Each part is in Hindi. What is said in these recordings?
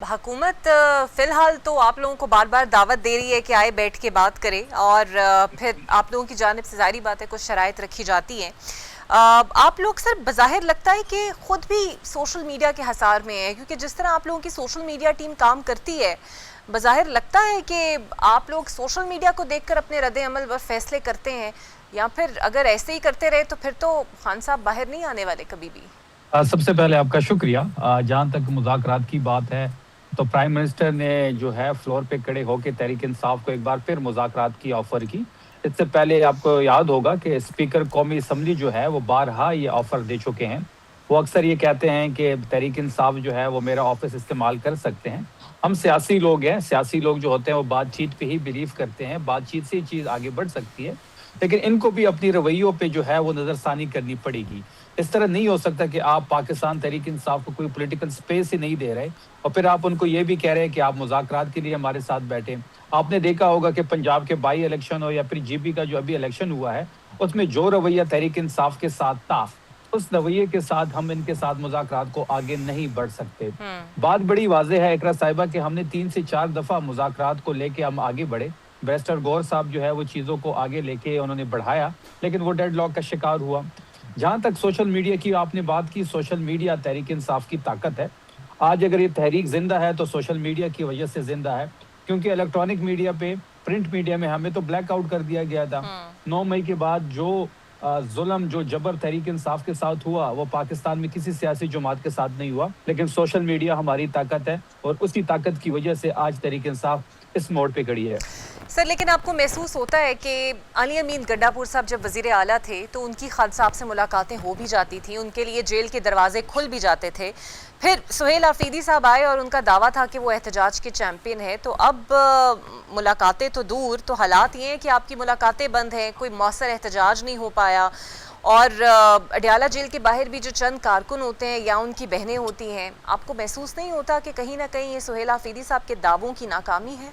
हुकूमत फ़िलहाल तो आप लोगों को बार-बार दावत दे रही है कि आए बैठ के बात करें और फिर आप लोगों की जानिब से ज़ाहिर बात है कुछ शराइत रखी जाती हैं। आप लोग सर बज़ाहिर लगता है कि ख़ुद भी सोशल मीडिया के हसार में हैं, क्योंकि जिस तरह आप लोगों की सोशल मीडिया टीम काम करती है, बज़ाहिर लगता है कि आप लोग सोशल मीडिया को देखकर अपने रद्द-ए-अमल व फ़ैसले करते हैं, या फिर अगर ऐसे ही करते रहे तो फिर तो खान साहब बाहर नहीं आने वाले कभी भी। सबसे पहले आपका शुक्रिया। जहाँ तक मुज़ाकरात की बात है, तो प्राइम मिनिस्टर ने जो है फ्लोर पे खड़े होके तहरीक इंसाफ को एक बार फिर मुज़ाकरात की ऑफ़र की। इससे पहले आपको याद होगा कि स्पीकर कौमी असम्बली जो है वो बारहा ये ऑफ़र दे चुके हैं। वो अक्सर ये कहते हैं कि तहरीक इंसाफ जो है वो मेरा ऑफ़िस इस्तेमाल कर सकते हैं। हम सियासी लोग हैं, सियासी लोग जो होते हैं वो बातचीत पे ही बिलीव करते हैं, बातचीत से ही चीज़ आगे बढ़ सकती है। लेकिन इनको भी अपनी रवैयों पे जो है वो नज़रसानी करनी पड़ेगी। इस तरह नहीं हो सकता कि आप पाकिस्तान तहरीक इंसाफ को कोई पॉलिटिकल स्पेस ही नहीं दे रहे और फिर आप उनको ये भी कह रहे हैं कि आप मुज़ाकरात के लिए हमारे साथ बैठें। आपने देखा होगा कि पंजाब के बाई इलेक्शन हो या फिर जीपी का जो अभी इलेक्शन हुआ है, उसमें जो रवैया तहरीक इंसाफ के साथ था, उस रवैये के साथ हम इनके साथ मुज़ाकरात को आगे नहीं बढ़ सकते। बात बड़ी वाज़ेह है इकरा साहिबा कि हमने 3 से 4 दफ़ा मुज़ाकरात को लेके हम आगे बढ़े। बैरिस्टर गौहर साहब जो है वो चीज़ों को आगे लेके उन्होंने बढ़ाया, लेकिन वो डेडलॉक का शिकार हुआ। जहाँ तक सोशल मीडिया की आपने बात की, सोशल मीडिया तहरीक इंसाफ की ताकत है। आज अगर ये तहरीक ज़िंदा है तो सोशल मीडिया की वजह से ज़िंदा है, क्योंकि इलेक्ट्रॉनिक मीडिया पे, प्रिंट मीडिया में हमें तो ब्लैक आउट कर दिया गया था। 9 मई के बाद जो ज़ुल्म, जो जबर तहरीक इंसाफ के साथ हुआ, वो पाकिस्तान में किसी सियासी जमात के साथ नहीं हुआ, लेकिन सोशल मीडिया हमारी ताकत है और उसी ताकत की वजह से आज तहरीक इंसाफ इस मोड़ पे खड़ी है। सर लेकिन आपको महसूस होता है कि अली अमीन गड्डापुर साहब जब वज़ीर आला थे तो उनकी खान साहब से मुलाकातें हो भी जाती थी, उनके लिए जेल के दरवाजे खुल भी जाते थे। फिर सुहेल आफरीदी साहब आए और उनका दावा था कि वो एहतजाज के चैम्पियन है, तो अब मुलाकातें तो दूर, तो हालात ये हैं कि आपकी मुलाकातें बंद हैं, कोई मौसर एहतजाज नहीं हो पाया। और अडयाला जेल के बाहर भी जो चंद कारकुन होते हैं या उनकी बहनें होती हैं, आपको महसूस नहीं होता कि कहीं ना कहीं ये सुहेल आफरीदी साहब के दावों की नाकामी है?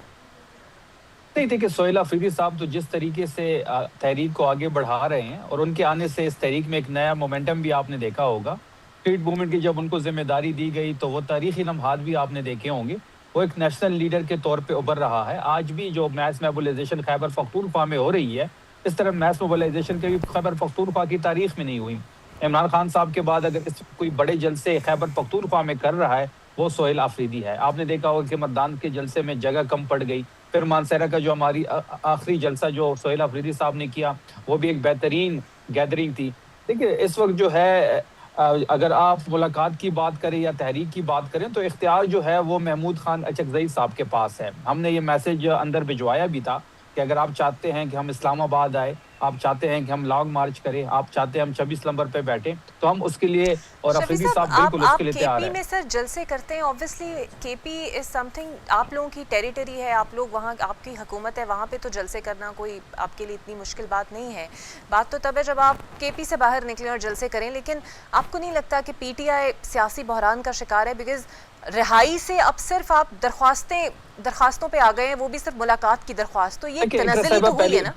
नहीं, देखिए सोहेल अफरीदी साहब तो जिस तरीके से तहरीक को आगे बढ़ा रहे हैं और उनके आने से इस तहरीक में एक नया मोमेंटम भी आपने देखा होगा। स्ट्रीट मूवमेंट की जब उनको जिम्मेदारी दी गई तो वो तारीखी लम्हात भी आपने देखे होंगे। वो एक नेशनल लीडर के तौर पे उभर रहा है। आज भी जो मैस मोबिलाइजेशन खैबर पख्तूनख्वा में हो रही है, इस तरह मैस मोबिलाइजेशन कभी खैबर पख्तूनख्वा की तारीख में नहीं हुई। इमरान खान साहब के बाद अगर इस कोई बड़े जलसे खैबर पख्तूनख्वा में कर रहा है, वो सोहेल अफरीदी है। आपने देखा होगा कि मतदान के जलसे में जगह कम पड़ गई। फिर मानसरा का जो हमारी आखिरी जलसा जो सोहेल अफरीदी साहब ने किया, वो भी एक बेहतरीन गैदरिंग थी। देखिए इस वक्त जो है अगर आप मुलाकात की बात करें या तहरीक की बात करें तो इख्तियार जो है वो महमूद खान अचकज़ई साहब के पास है। हमने ये मैसेज अंदर भिजवाया भी था कि अगर आप चाहते हैं कि हम इस्लामाबाद आए, आप चाहते हैं कि हम लॉन्ग मार्च करें, आप चाहते हैं हम 26 नंबर पे बैठें, तो हम उसके लिए और अफरीदी साहब बिल्कुल उसके लिए तैयार केपी हैं। में सर जलसे करते हैं, ऑब्वियसली केपी इज समथिंग, आप लोगों की टेरिटरी है, आप लोग वहाँ, आपकी हुकूमत है, वहाँ पे तो जलसे करना कोई आपके लिए इतनी मुश्किल बात नहीं है। बात तो तब है जब आप केपी से बाहर निकलें और जलसे करें। लेकिन आपको नहीं लगता कि पीटीआई सियासी बहरान का शिकार है? बिकॉज रिहाई से अब सिर्फ आप दरख्वास्तों पे आ गए हैं, वो भी सिर्फ मुलाकात की दरख्वास्त, तो ये तनज़्ज़ुली तो हुई है ना?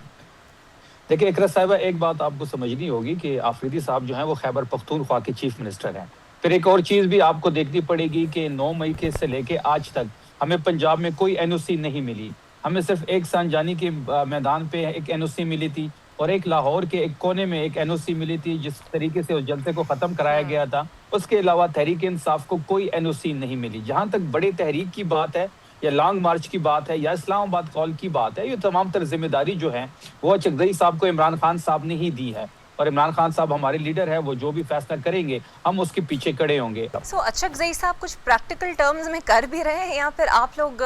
देखिए इकरा साहिबा, एक बात आपको समझनी होगी कि आफरीदी साहब जो हैं वो खैबर पख्तूनख्वा के चीफ मिनिस्टर हैं। फिर एक और चीज़ भी आपको देखनी पड़ेगी कि 9 मई के से लेके आज तक हमें पंजाब में कोई एनओसी नहीं मिली। हमें सिर्फ एक संजानी के मैदान पे एक एनओसी मिली थी और एक लाहौर के एक कोने में एक एनओसी मिली थी, जिस तरीके से उस जलसे को ख़त्म कराया गया था। उसके अलावा तहरीक इंसाफ को कोई एनओसी नहीं मिली। जहाँ तक बड़े तहरीक की बात है या लॉन्ग मार्च की बात है या इस्लामाबाद कॉल की बात है, ये तमाम तर जिम्मेदारी जो है वो अचकज़ई साहब को इमरान खान साहब ने ही दी है और इमरान खान साहब हमारे लीडर है, वो जो भी फैसला करेंगे हम उसके पीछे खड़े होंगे। अचकज़ई साहब कुछ प्रैक्टिकल टर्म्स में कर भी रहे हैं या फिर आप लोग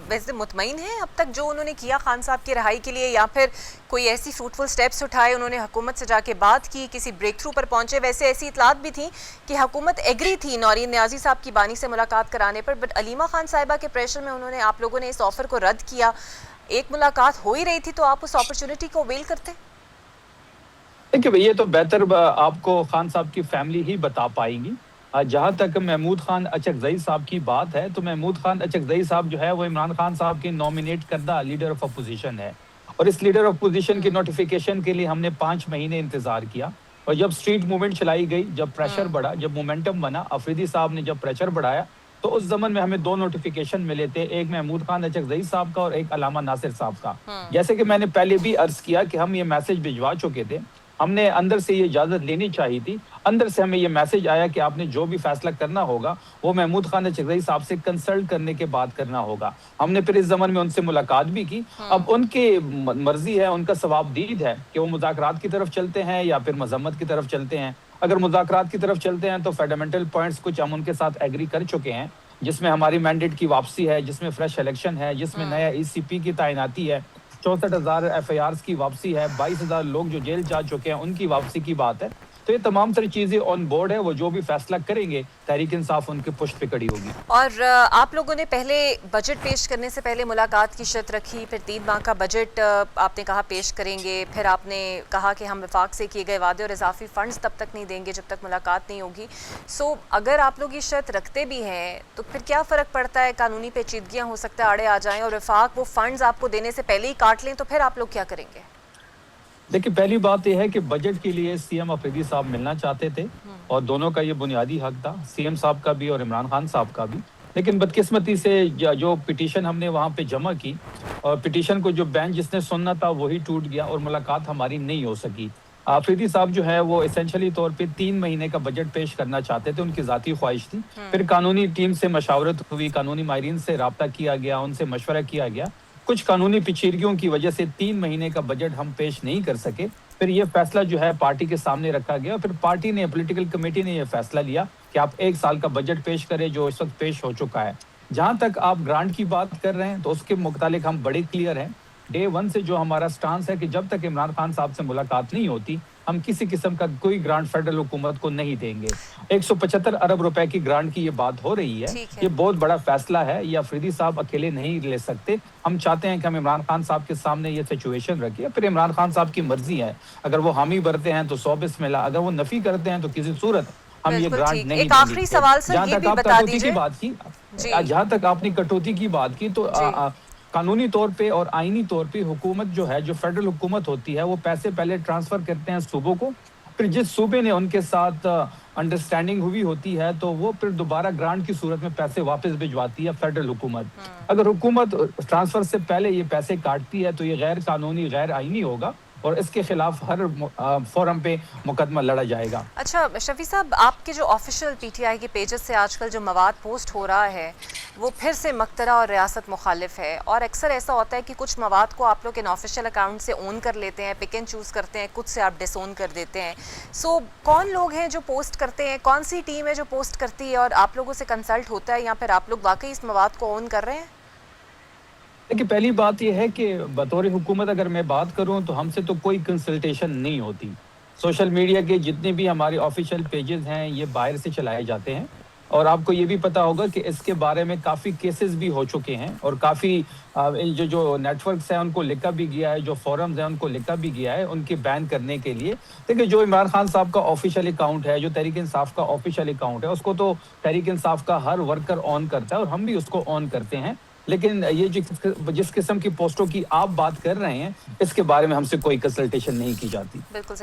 वैसे मुतमईन हैं अब तक जो उन्होंने किया खान साहब की रिहाई के लिए, या फिर कोई ऐसी फ्रूटफुल स्टेप्स उठाए, उन्होंने हुकूमत से जाके बात की, किसी ब्रेक थ्रू पर पहुंचे? वैसे ऐसी इतलात भी थी कि हुकूमत एग्री थी नौरीन नियाज़ी साहब की बानी से मुलाकात कराने पर, बट अलीमा खान साहिबा के प्रेशर में उन्होंने, आप लोगों ने इस ऑफर को रद्द किया। एक मुलाकात हो ही रही थी तो आप उस अपॉर्चुनिटी को अवेल करते? देखिए भैया, तो बेहतर आपको खान साहब की फैमिली ही बता पाएंगी। जहाँ तक महमूद खान अचकज़ई साहब की बात है, तो महमूद खान अचकज़ई साहब जो है वो इमरान खान साहब के नॉमिनेट करदा लीडर ऑफ अपोजिशन है और इस लीडर ऑफ अपोजिशन की नोटिफिकेशन के लिए हमने 5 महीने इंतजार किया। और जब स्ट्रीट मूवमेंट चलाई गई, जब प्रेशर बढ़ा, जब मोमेंटम बना, अफरीदी साहब ने जब प्रेशर बढ़ाया, तो उस ज़मन में हमें 2 नोटिफ़िकेशन मिले थे, एक महमूद खान अचकज़ई साहब का और एक अलामा नासिर साहब का। जैसे कि मैंने पहले भी अर्ज़ किया कि हम ये मैसेज भिजवा चुके थे, हमने अंदर से ये इजाज़त लेनी चाहिए थी। अंदर से हमें ये मैसेज आया कि आपने जो भी फ़ैसला करना होगा, वो महमूद खान अचकज़ई साहब से कंसल्ट करने के बाद करना होगा। हमने फिर इस ज़मन में उनसे मुलाकात भी की। अब उनकी मर्ज़ी है, उनका सवाबदीद है कि वो मुज़ाकरात की तरफ चलते हैं या फिर मज़म्मत की तरफ चलते हैं। अगर मुज़ाकरात की तरफ चलते हैं तो फंडामेंटल पॉइंट्स कुछ हम उनके साथ एग्री कर चुके हैं, जिसमें हमारी मैंडेट की वापसी है, जिसमें फ्रेश इलेक्शन है, जिसमें नया ईसीपी की तैनाती है, 64,000 एफआईआर्स की वापसी है, 22,000 लोग जो जेल जा चुके हैं उनकी वापसी की बात है। तो ये तमाम सारी चीज़ें ऑन बोर्ड है, वो जो भी फैसला करेंगे तहरीक इंसाफ उनके पुष्ट पे खड़ी होगी। और आप लोगों ने पहले बजट पेश करने से पहले मुलाकात की शर्त रखी, फिर 3 माह का बजट आपने कहा पेश करेंगे, फिर आपने कहा कि हम वफाक से किए गए वादे और इजाफी फ़ंड्स तब तक नहीं देंगे जब तक मुलाकात नहीं होगी। सो अगर आप लोग ये शर्त रखते भी हैं तो फिर क्या फ़र्क पड़ता है, कानूनी पेचीदगियाँ हो सकता है आड़े आ जाएँ और वफाक वो फ़ंड्स आपको देने से पहले ही काट लें, तो फिर आप लोग क्या करेंगे? देखिए, पहली बात ये है कि बजट के लिए सीएम अफरीदी साहब मिलना चाहते थे और दोनों का ये बुनियादी हक था, सीएम साहब का भी और इमरान खान साहब का भी। लेकिन बदकिस्मती से जो पिटीशन हमने वहाँ पे जमा की और पिटीशन को जो बेंच जिसने सुनना था वही टूट गया और मुलाकात हमारी नहीं हो सकी। अफरीदी साहब जो है वो एसेंशियली तौर पे 3 महीने का बजट पेश करना चाहते थे, उनकी ज़ाती ख्वाहिश थी। फिर कानूनी टीम से मशावरत हुई, कानूनी माहिरीन से राब्ता किया गया, उनसे मशवरा किया गया। कुछ कानूनी पेचीदगियों की वजह से 3 महीने का बजट हम पेश नहीं कर सके। फिर ये फैसला जो है पार्टी के सामने रखा गया और फिर पार्टी ने, पॉलिटिकल कमेटी ने ये फैसला लिया कि आप 1 साल का बजट पेश करें, जो इस वक्त पेश हो चुका है। जहाँ तक आप ग्रांट की बात कर रहे हैं तो उसके मुतालिक हम बड़े क्लियर हैं। डे 1 से जो हमारा स्टांस है कि जब तक इमरान खान साहब से मुलाकात नहीं होती, हम किसी किस्म का कोई ग्रांट फेडरल हुकूमत को नहीं देंगे। 175 अरब रुपए की ग्रांट की ये बात हो रही है, ये बहुत बड़ा फैसला है, ये अफरीदी साहब अकेले नहीं ले सकते। हम चाहते हैं कि हम इमरान खान साहब के सामने ये सिचुएशन रखिए, फिर इमरान खान साहब की मर्जी है। अगर वो हामी भरते हैं तो 100 बिस्मिल्लाह, अगर वो नफी करते हैं तो किसी सूरत हम ये ग्रांट नहीं देंगे। एक आखिरी सवाल सर ये भी बता दीजिए। जहाँ तक आपने कटौती की बात की तो कानूनी तौर पे और आईनी तौर पे हुकूमत जो है, जो फेडरल हुकूमत होती है, वो पैसे पहले ट्रांसफर करते हैं सूबों को, फिर जिस सूबे ने उनके साथ अंडरस्टैंडिंग हुई होती है तो वो फिर दोबारा ग्रांट की सूरत में पैसे वापस भिजवाती है फेडरल हुकूमत। अगर हुकूमत ट्रांसफर से पहले ये पैसे काटती है तो ये गैर कानूनी, गैर आईनी होगा और इसके खिलाफ हर फोरम पे मुकदमा लड़ा जाएगा। अच्छा शफी साहब, आपके जो ऑफिशियल पीटीआई के पेजेस से आजकल जो मवाद पोस्ट हो रहा है वो फिर से मक्तरा और रियासत मुखालिफ है, और अक्सर ऐसा होता है कि कुछ मवाद को आप लोग इन ऑफिशियल अकाउंट से ओन कर लेते हैं, पिक एंड चूज़ करते हैं, कुछ से आप डिसोन कर देते हैं। सो कौन लोग हैं जो पोस्ट करते हैं, कौन सी टीम है जो पोस्ट करती है और आप लोगों से कंसल्ट होता है, या फिर आप लोग वाकई इस मवाद को ओन कर रहे हैं? देखिए, पहली बात यह है कि बतौर हुकूमत अगर मैं बात करूं तो हमसे तो कोई कंसल्टेशन नहीं होती। सोशल मीडिया के जितने भी हमारे ऑफिशियल पेजेस हैं ये बाहर से चलाए जाते हैं और आपको ये भी पता होगा कि इसके बारे में काफ़ी केसेस भी हो चुके हैं और काफ़ी जो नेटवर्क्स हैं उनको लिखा भी गया है, जो फोरम्स हैं उनको लिखा भी गया है उनके बैन करने के लिए। देखिए, जो इमरान खान साहब का ऑफिशियल अकाउंट है, जो तहरीक इंसाफ का ऑफिशियल अकाउंट है, उसको तो तहरीक इंसाफ का हर वर्कर ऑन करता है और हम भी उसको ऑन करते हैं। लेकिन ये जिस किस्म की पोस्टों की आप बात कर रहे हैं इसके बारे में हमसे कोई कंसल्टेशन नहीं की जाती। बिल्कुल।